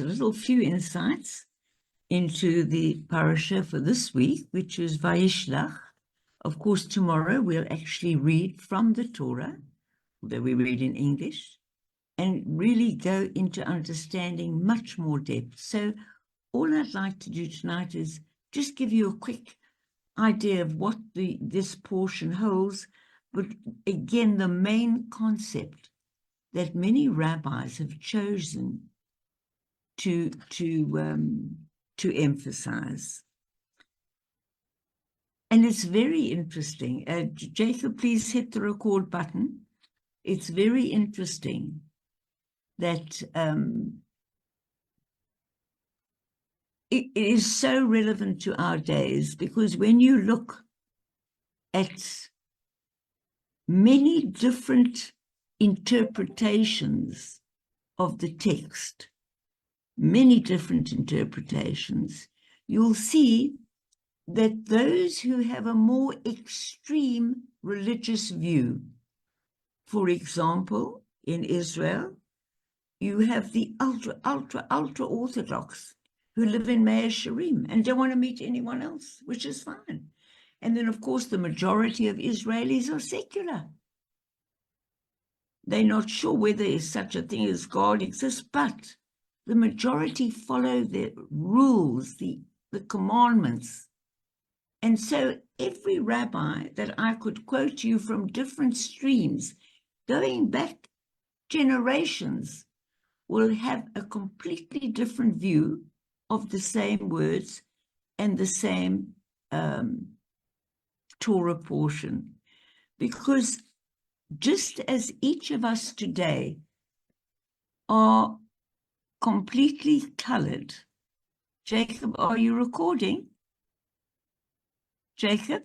a little few insights into the parasha for this week, which is Vayishlach. Of course, tomorrow we'll actually read from the Torah, although we read in English, and really go into understanding much more depth. So all I'd like to do tonight is just give you a quick idea of what this portion holds, but again, the main concept that many rabbis have chosen to emphasize. And it's very interesting. Jacob, please hit the record button. It's very interesting that it is so relevant to our days, because when you look at many different interpretations of the text, many different interpretations, you'll see that those who have a more extreme religious view, for example, in Israel, you have the ultra Orthodox who live in Mea Shearim and don't want to meet anyone else, which is fine. And then, of course, the majority of Israelis are secular. They're not sure whether such a thing as God exists, but the majority follow the rules, the commandments. And so every rabbi that I could quote you from different streams, going back generations, will have a completely different view of the same words and the same Torah portion. Because just as each of us today are completely colored. Jacob, are you recording? Jacob?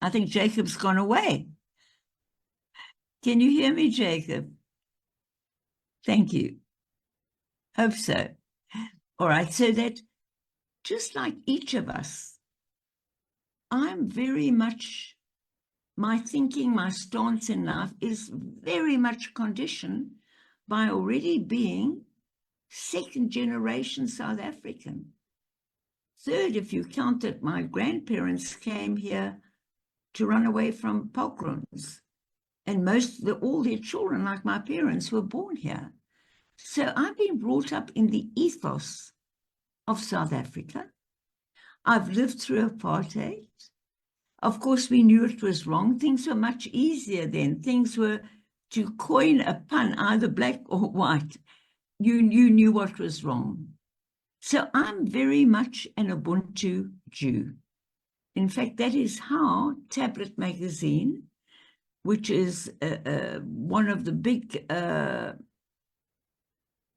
I think Jacob's gone away. Can you hear me, Jacob? Thank you. Hope so. All right, so that just like each of us, I'm very much, my thinking, my stance in life is very much conditioned by already being second generation South African. Third, if you count that my grandparents came here to run away from pogroms, and all their children, like my parents, were born here. So I've been brought up in the ethos of South Africa. I've lived through apartheid. Of course, we knew it was wrong. Things were much easier then. Things were, to coin a pun, either black or white. You knew what was wrong. So I'm very much an Ubuntu Jew. In fact, that is how Tablet Magazine, which is one of the big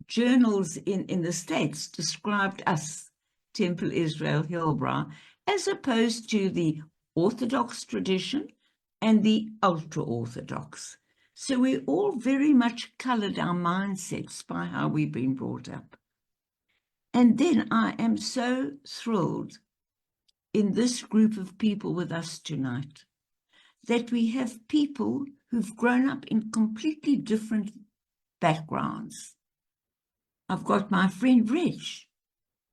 journals in the States, described us, Temple Israel Hillbrow, as opposed to the Orthodox tradition and the ultra-Orthodox. So we all very much colored our mindsets by how we've been brought up. And then I am so thrilled in this group of people with us tonight that we have people who've grown up in completely different backgrounds. I've got my friend Rich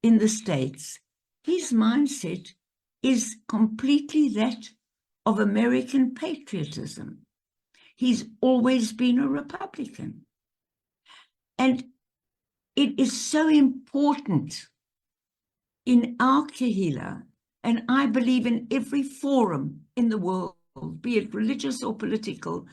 in the States. His mindset is completely that of American patriotism. He's always been a Republican. And it is so important in our Kehillah, and I believe in every forum in the world, be it religious or political,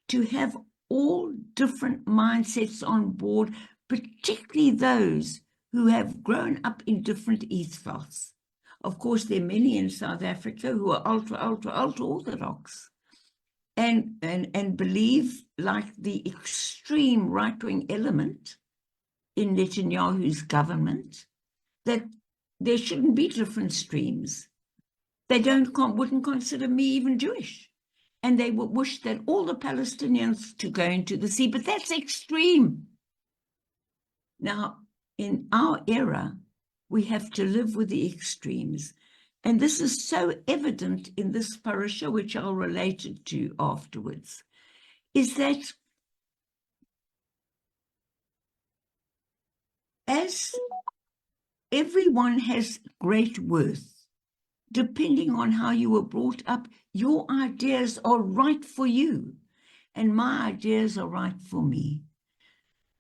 to have all different mindsets on board, particularly those who have grown up in different ethos. Of course, there are many in South Africa who are ultra-Orthodox and believe, like the extreme right-wing element in Netanyahu's government, that there shouldn't be different streams. They wouldn't consider me even Jewish. And they would wish that all the Palestinians to go into the sea, but that's extreme. Now, in our era, we have to live with the extremes. And this is so evident in this parasha, which I'll relate it to afterwards, is that as everyone has great worth, depending on how you were brought up, your ideas are right for you, and my ideas are right for me.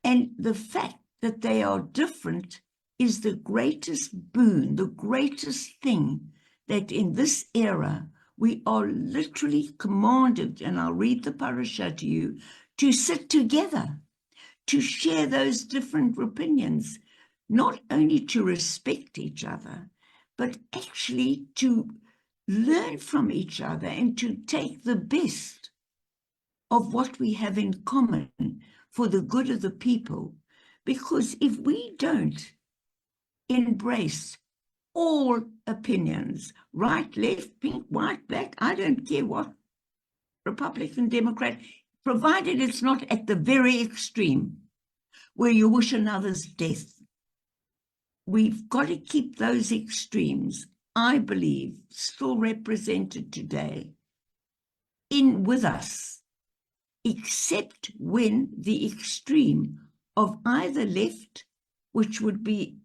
And the fact that they are different is the greatest boon, the greatest thing that in this era we are literally commanded, and I'll read the parasha to you, to sit together, to share those different opinions, not only to respect each other, but actually to learn from each other and to take the best of what we have in common for the good of the people. Because if we don't embrace all opinions, right, left, pink, white, black, I don't care what, Republican, Democrat, provided it's not at the very extreme where you wish another's death. We've got to keep those extremes, I believe, still represented today with us, except when the extreme of either left, which would be,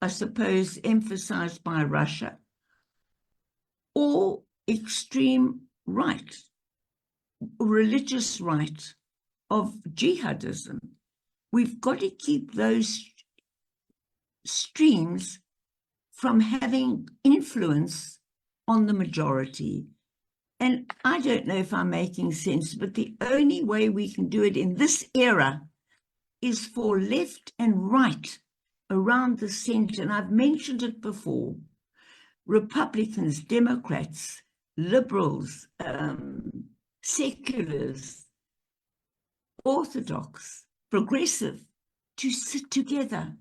I suppose, emphasized by Russia, or extreme right, religious right of jihadism. We've got to keep those streams from having influence on the majority. And I don't know if I'm making sense, but the only way we can do it in this era is for left and right around the center. And I've mentioned it before. Republicans, Democrats, liberals, seculars, orthodox, progressive, to sit together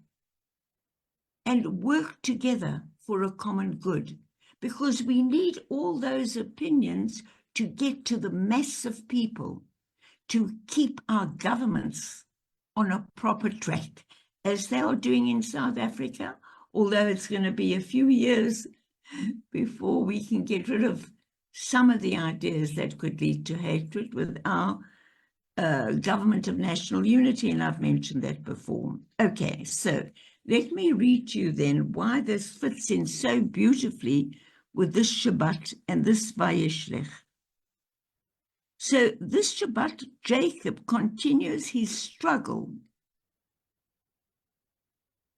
and work together for a common good, because we need all those opinions to get to the mass of people, to keep our governments on a proper track, as they are doing in South Africa, although it's going to be a few years before we can get rid of some of the ideas that could lead to hatred with our government of national unity, and I've mentioned that before. Okay, so let me read to you then why this fits in so beautifully with this Shabbat and this Vayishlach. So this Shabbat, Jacob continues his struggle.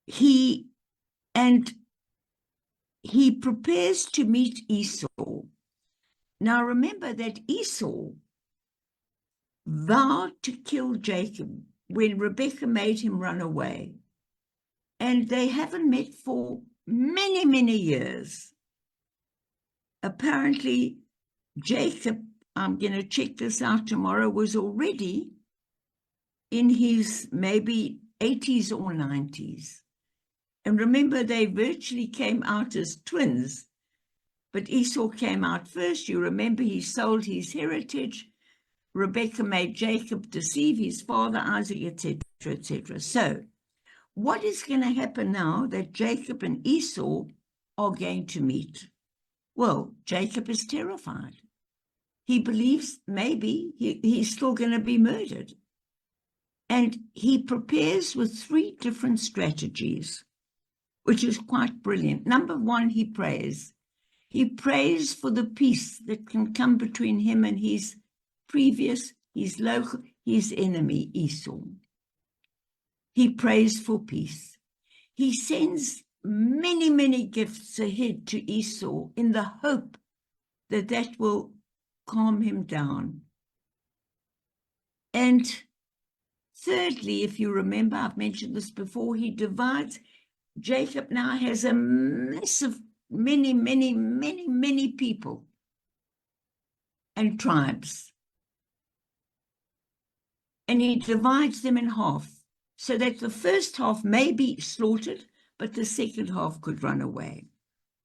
He prepares to meet Esau. Now remember that Esau vowed to kill Jacob when Rebekah made him run away. And they haven't met for many, many years. Apparently, Jacob, I'm going to check this out tomorrow, was already in his maybe 80s or 90s. And remember, they virtually came out as twins, but Esau came out first. You remember he sold his heritage. Rebekah made Jacob deceive his father, Isaac, etc., etc. So what is going to happen now that Jacob and Esau are going to meet? Well, Jacob is terrified. He believes maybe he's still going to be murdered. And he prepares with 3 different strategies, which is quite brilliant. Number 1, he prays. He prays for the peace that can come between him and his enemy, Esau. He prays for peace. He sends many, many gifts ahead to Esau in the hope that that will calm him down. And thirdly, if you remember, I've mentioned this before, he divides. Jacob now has a massive, many people and tribes. And he divides them in half so that the first half may be slaughtered, but the second half could run away.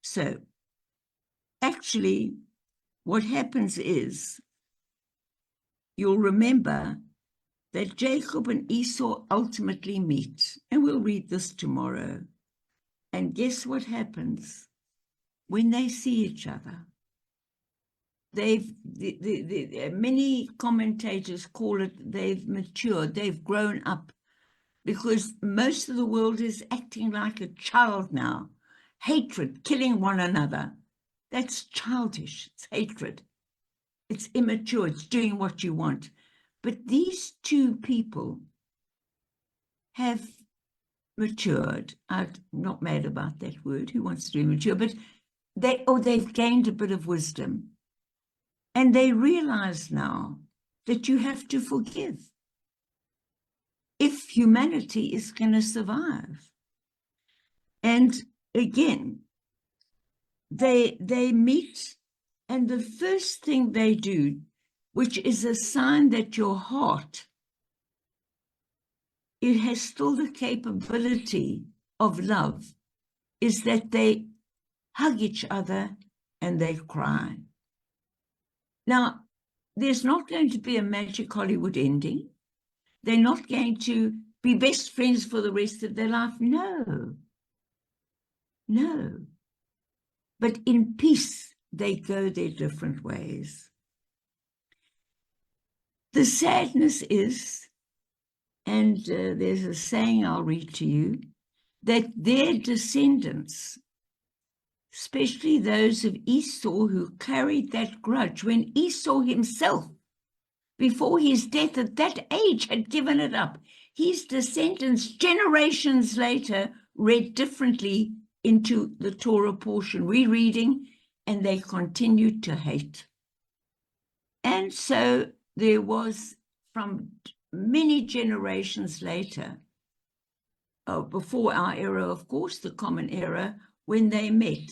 So actually, what happens is, you'll remember that Jacob and Esau ultimately meet, and we'll read this tomorrow. And guess what happens when they see each other? Many commentators call it they've matured, they've grown up because most of the world is acting like a child now. Hatred, killing one another. That's childish. It's hatred. It's immature. It's doing what you want. But these two people have matured. I'm not mad about that word. Who wants to be mature? But they've gained a bit of wisdom. And they realize now that you have to forgive if humanity is going to survive. And again, they meet, and the first thing they do, which is a sign that your heart, it has still the capability of love, is that they hug each other and they cry. Now, there's not going to be a magic Hollywood ending. They're not going to be best friends for the rest of their life. No. But in peace, they go their different ways. The sadness is, and there's a saying I'll read to you, that their descendants, especially those of Esau who carried that grudge, when Esau himself, before his death at that age, had given it up, his descendants generations later read differently into the Torah portion, rereading, and they continued to hate. And so there was, from many generations later, before our era, of course, the common era, when they met,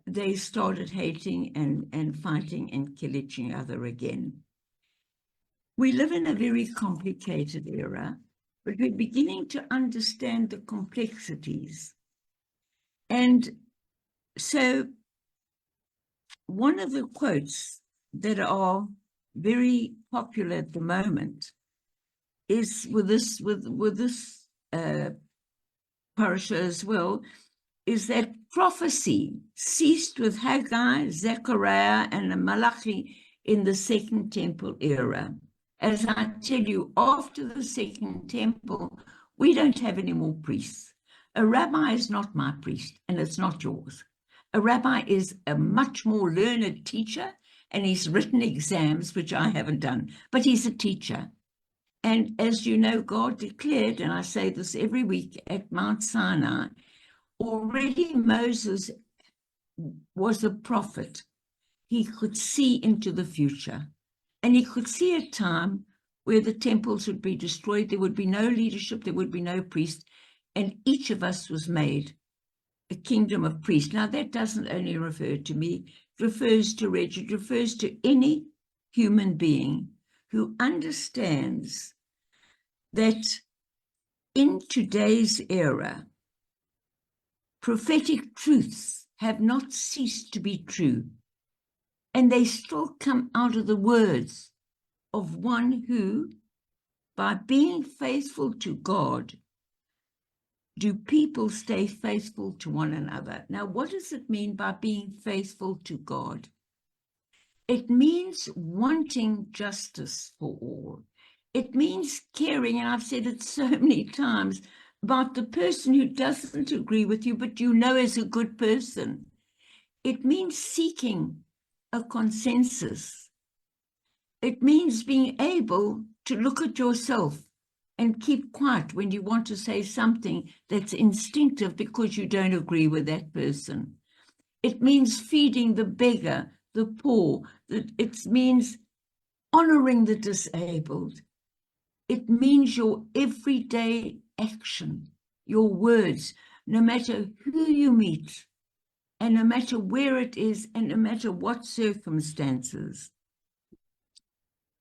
they started hating and fighting and killing each other again. We live in a very complicated era, but we're beginning to understand the complexities. And so one of the quotes that are very popular at the moment is with this parasha as well, is that prophecy ceased with Haggai, Zechariah, and Malachi in the Second Temple era. As I tell you, after the Second Temple, we don't have any more priests. A rabbi is not my priest, and it's not yours. A rabbi is a much more learned teacher, and he's written exams, which I haven't done, but he's a teacher. And as you know, God declared, and I say this every week at Mount Sinai, already Moses was a prophet. He could see into the future. And he could see a time where the temples would be destroyed. There would be no leadership. There would be no priest. And each of us was made a kingdom of priests. Now, that doesn't only refer to me. It refers to Reg. It refers to any human being who understands that in today's era, prophetic truths have not ceased to be true. And they still come out of the words of one who, by being faithful to God, do people stay faithful to one another. Now, what does it mean by being faithful to God? It means wanting justice for all. It means caring, and I've said it so many times, about the person who doesn't agree with you, but you know is a good person. It means seeking a consensus. It means being able to look at yourself and keep quiet when you want to say something that's instinctive because you don't agree with that person. It means feeding the beggar, the poor. It means honoring the disabled. It means your everyday action, your words, no matter who you meet, and no matter where it is, and no matter what circumstances.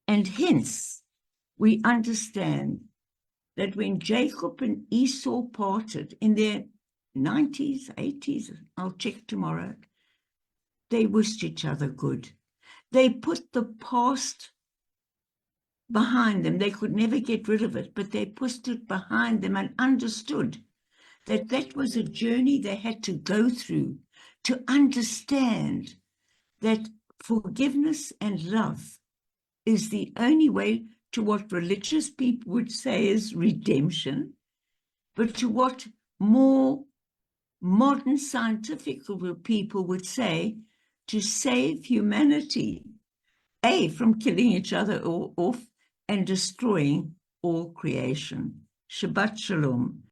And hence, we understand that when Jacob and Esau parted in their 90s, 80s, I'll check tomorrow, they wished each other good. They put the past behind them. They could never get rid of it, but they pushed it behind them and understood that that was a journey they had to go through to understand that forgiveness and love is the only way to what religious people would say is redemption, but to what more modern scientific people would say to save humanity, from killing each other off and destroying all creation. Shabbat Shalom.